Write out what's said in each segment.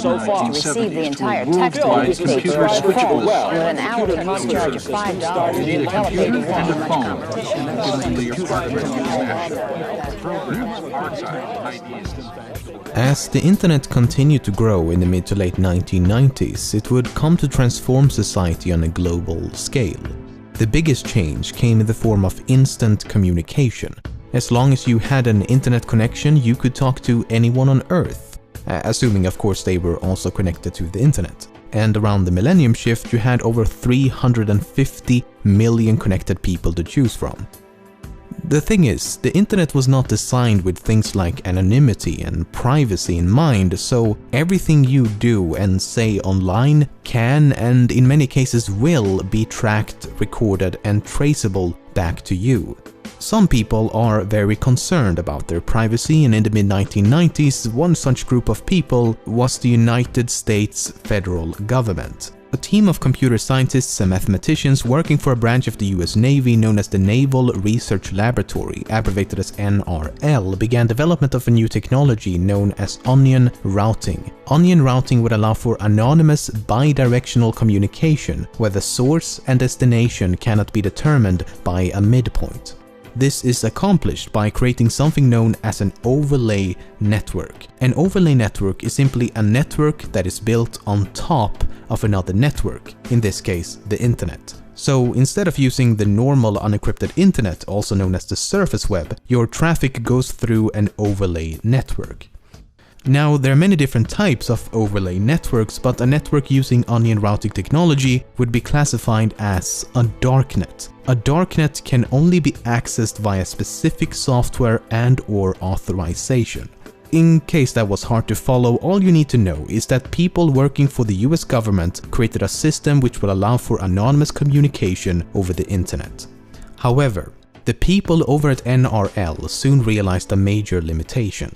so far. To receive the entire text of the newspaper on the phone, with an hourly cost charge of $5, the telephone won't have much competition. As the internet continued to grow in the mid to late 1990s, it would come to transform society on a global scale. The biggest change came in the form of instant communication. As long as you had an internet connection, you could talk to anyone on Earth, assuming of course they were also connected to the internet. And around the millennium shift, you had over 350 million connected people to choose from. The thing is, the internet was not designed with things like anonymity and privacy in mind, so everything you do and say online can, and in many cases will, be tracked, recorded and traceable back to you. Some people are very concerned about their privacy, and in the mid-1990s, one such group of people was the United States federal government. A team of computer scientists and mathematicians working for a branch of the US Navy known as the Naval Research Laboratory, abbreviated as NRL, began development of a new technology known as onion routing. Onion routing would allow for anonymous bidirectional communication, where the source and destination cannot be determined by a midpoint. This is accomplished by creating something known as an overlay network. An overlay network is simply a network that is built on top of another network, in this case the internet. So instead of using the normal unencrypted internet, also known as the surface web, your traffic goes through an overlay network. Now, there are many different types of overlay networks, but a network using onion routing technology would be classified as a darknet. A darknet can only be accessed via specific software and/or authorization. In case that was hard to follow, all you need to know is that people working for the US government created a system which will allow for anonymous communication over the internet. However, the people over at NRL soon realized a major limitation.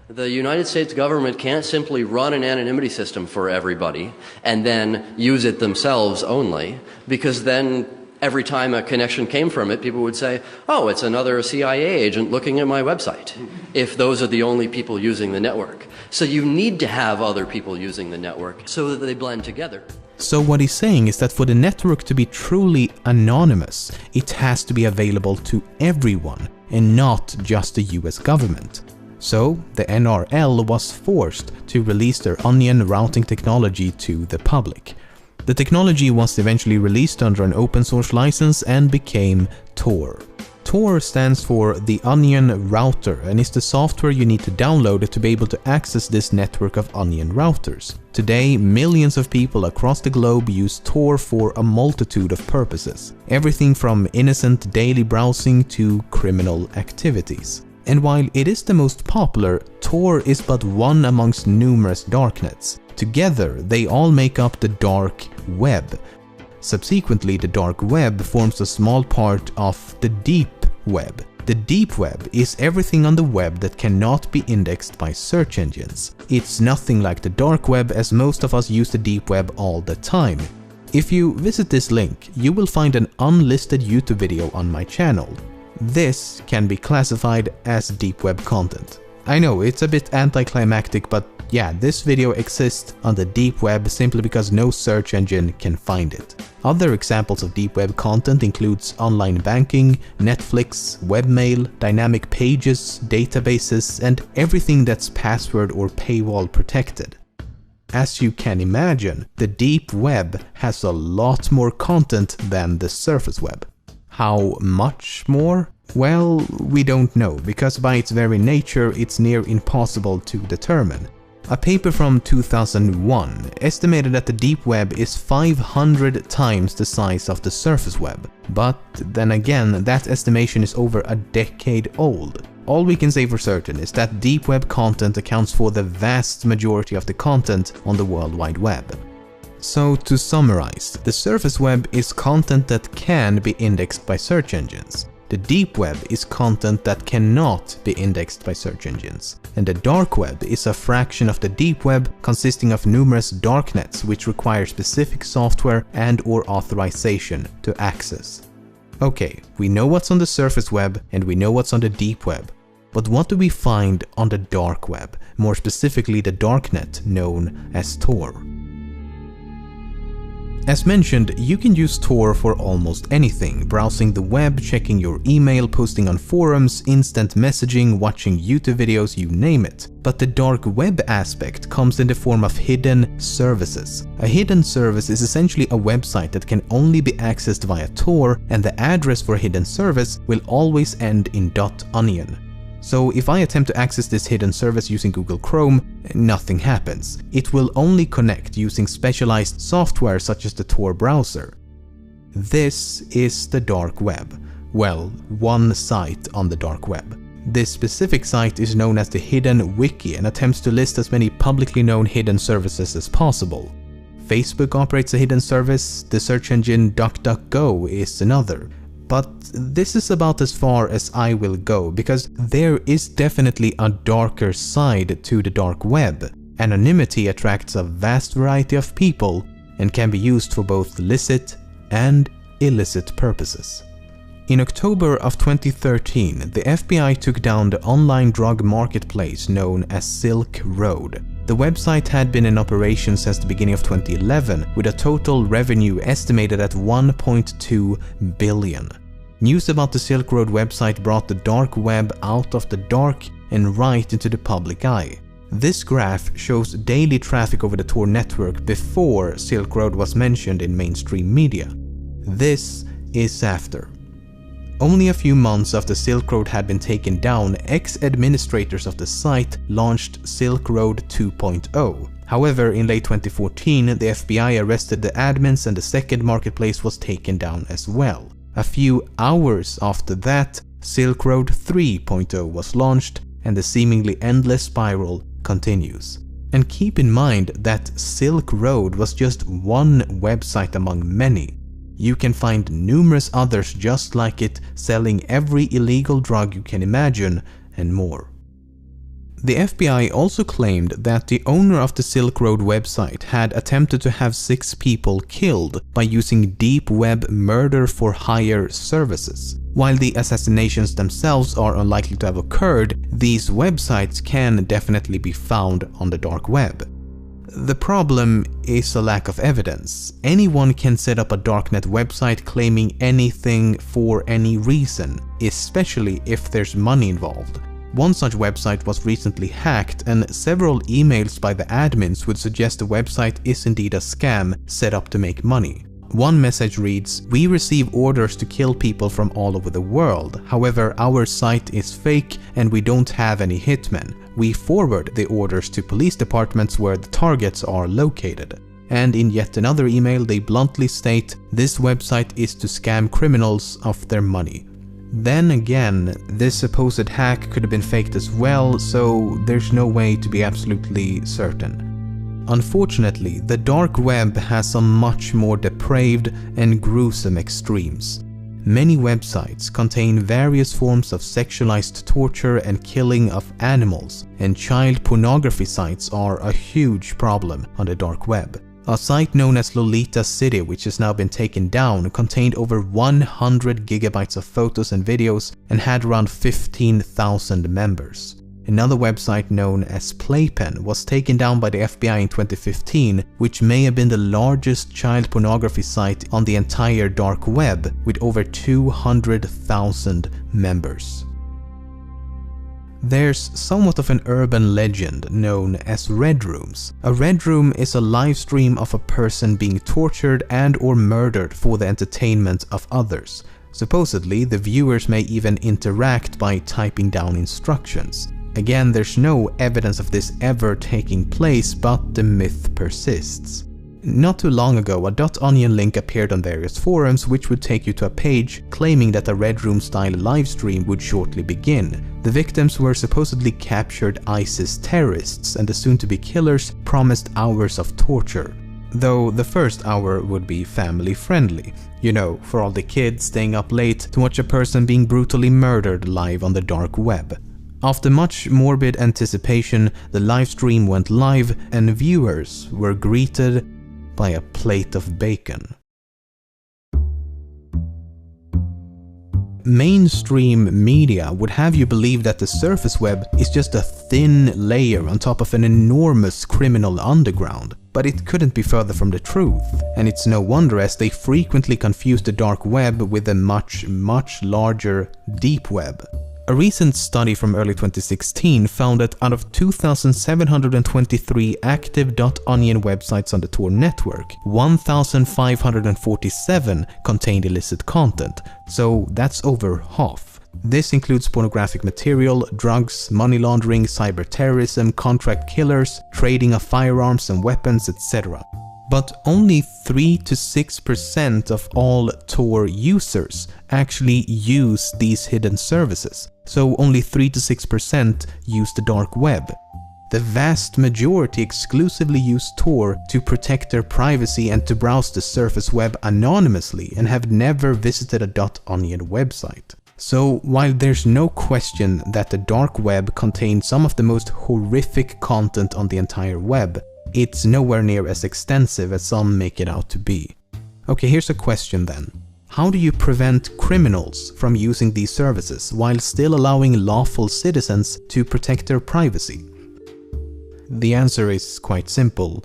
The United States government can't simply run an anonymity system for everybody and then use it themselves only, because then every time a connection came from it, people would say, oh, it's another CIA agent looking at my website, if those are the only people using the network. So you need to have other people using the network so that they blend together. So what he's saying is that for the network to be truly anonymous, it has to be available to everyone and not just the US government. So the NRL was forced to release their onion routing technology to the public. The technology was eventually released under an open source license and became Tor. Tor stands for the Onion Router and is the software you need to download to be able to access this network of onion routers. Today, millions of people across the globe use Tor for a multitude of purposes, everything from innocent daily browsing to criminal activities. And while it is the most popular, Tor is but one amongst numerous darknets. Together, they all make up the dark web. Subsequently, the dark web forms a small part of the deep web. The deep web is everything on the web that cannot be indexed by search engines. It's nothing like the dark web, as most of us use the deep web all the time. If you visit this link, you will find an unlisted YouTube video on my channel. This can be classified as deep web content. I know it's a bit anticlimactic, but yeah, this video exists on the deep web simply because no search engine can find it. Other examples of deep web content includes online banking, Netflix, webmail, dynamic pages, databases, and everything that's password or paywall protected. As you can imagine, the deep web has a lot more content than the surface web. How much more? Well, we don't know, because by its very nature it's near impossible to determine. A paper from 2001 estimated that the deep web is 500 times the size of the surface web. But then again, that estimation is over a decade old. All we can say for certain is that deep web content accounts for the vast majority of the content on the World Wide Web. So to summarize, the surface web is content that can be indexed by search engines. The deep web is content that cannot be indexed by search engines. And the dark web is a fraction of the deep web, consisting of numerous darknets which require specific software and/or authorization to access. Okay, we know what's on the surface web and we know what's on the deep web. But what do we find on the dark web, more specifically the darknet known as Tor? As mentioned, you can use Tor for almost anything, browsing the web, checking your email, posting on forums, instant messaging, watching YouTube videos, you name it. But the dark web aspect comes in the form of hidden services. A hidden service is essentially a website that can only be accessed via Tor, and the address for a hidden service will always end in .onion. So if I attempt to access this hidden service using Google Chrome, nothing happens. It will only connect using specialized software such as the Tor browser. This is the dark web. Well, one site on the dark web. This specific site is known as the Hidden Wiki and attempts to list as many publicly known hidden services as possible. Facebook operates a hidden service, the search engine DuckDuckGo is another. But this is about as far as I will go, because there is definitely a darker side to the dark web. Anonymity attracts a vast variety of people and can be used for both licit and illicit purposes. In October of 2013, the FBI took down the online drug marketplace known as Silk Road. The website had been in operation since the beginning of 2011, with a total revenue estimated at $1.2 billion. News about the Silk Road website brought the dark web out of the dark and right into the public eye. This graph shows daily traffic over the Tor network before Silk Road was mentioned in mainstream media. This is after. Only a few months after Silk Road had been taken down, ex-administrators of the site launched Silk Road 2.0. However, in late 2014, the FBI arrested the admins and the second marketplace was taken down as well. A few hours after that, Silk Road 3.0 was launched and the seemingly endless spiral continues. And keep in mind that Silk Road was just one website among many. You can find numerous others just like it, selling every illegal drug you can imagine and more. The FBI also claimed that the owner of the Silk Road website had attempted to have 6 people killed by using deep web murder-for-hire services. While the assassinations themselves are unlikely to have occurred, these websites can definitely be found on the dark web. The problem is a lack of evidence. Anyone can set up a darknet website claiming anything for any reason, especially if there's money involved. One such website was recently hacked, and several emails by the admins would suggest the website is indeed a scam set up to make money. One message reads, "We receive orders to kill people from all over the world. However, our site is fake and we don't have any hitmen. We forward the orders to police departments where the targets are located." And in yet another email, they bluntly state, "This website is to scam criminals of their money." Then again, this supposed hack could have been faked as well, so there's no way to be absolutely certain. Unfortunately, the dark web has some much more depraved and gruesome extremes. Many websites contain various forms of sexualized torture and killing of animals, and child pornography sites are a huge problem on the dark web. A site known as Lolita City, which has now been taken down, contained over 100 gigabytes of photos and videos and had around 15,000 members. Another website known as Playpen was taken down by the FBI in 2015, which may have been the largest child pornography site on the entire dark web, with over 200,000 members. There's somewhat of an urban legend known as Red Rooms. A Red Room is a live stream of a person being tortured and or murdered for the entertainment of others. Supposedly, the viewers may even interact by typing down instructions. Again, there's no evidence of this ever taking place, but the myth persists. Not too long ago, a .onion link appeared on various forums which would take you to a page claiming that a Red Room style livestream would shortly begin. The victims were supposedly captured ISIS terrorists, and the soon-to-be killers promised hours of torture. Though the first hour would be family friendly. You know, for all the kids staying up late to watch a person being brutally murdered live on the dark web. After much morbid anticipation, the livestream went live and viewers were greeted by a plate of bacon. Mainstream media would have you believe that the surface web is just a thin layer on top of an enormous criminal underground, but it couldn't be further from the truth, and it's no wonder, as they frequently confuse the dark web with the much larger deep web. A recent study from early 2016 found that out of 2,723 active .onion websites on the Tor network, 1,547 contained illicit content, so that's over half. This includes pornographic material, drugs, money laundering, cyber terrorism, contract killers, trading of firearms and weapons, etc. But only 3 to 6% of all Tor users actually use these hidden services, so only 3 to 6% use the dark web. The vast majority exclusively use Tor to protect their privacy and to browse the surface web anonymously and have never visited a .onion website. So while there's no question that the dark web contains some of the most horrific content on the entire web, it's nowhere near as extensive as some make it out to be. Okay, here's a question then. How do you prevent criminals from using these services while still allowing lawful citizens to protect their privacy? The answer is quite simple.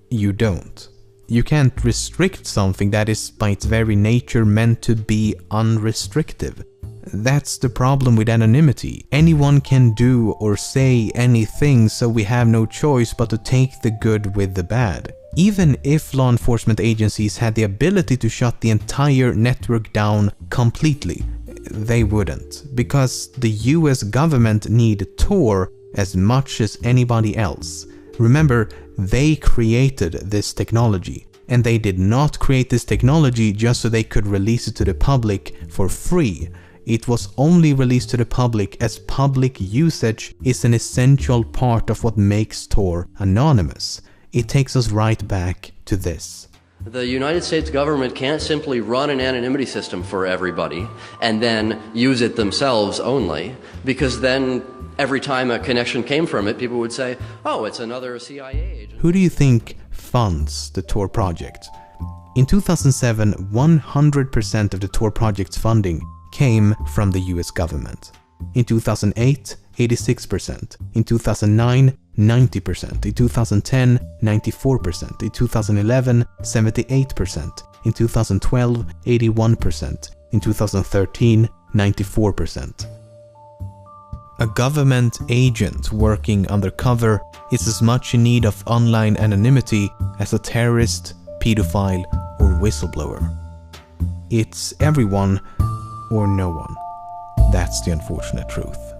You don't. You can't restrict something that is by its very nature meant to be unrestricted. That's the problem with anonymity. Anyone can do or say anything, so we have no choice but to take the good with the bad. Even if law enforcement agencies had the ability to shut the entire network down completely, they wouldn't, because the US government need Tor as much as anybody else. Remember, they created this technology, and they did not create this technology just so they could release it to the public for free. It was only released to the public as public usage is an essential part of what makes Tor anonymous. It takes us right back to this. The United States government can't simply run an anonymity system for everybody and then use it themselves only, because then every time a connection came from it, people would say, oh, it's another CIA agent. Who do you think funds the Tor project? In 2007, 100% of the Tor project's funding came from the US government. In 2008, 86%. In 2009, 90%. In 2010, 94%. In 2011, 78%. In 2012, 81%. In 2013, 94%. A government agent working undercover is as much in need of online anonymity as a terrorist, pedophile, or whistleblower. It's everyone or no one. That's the unfortunate truth.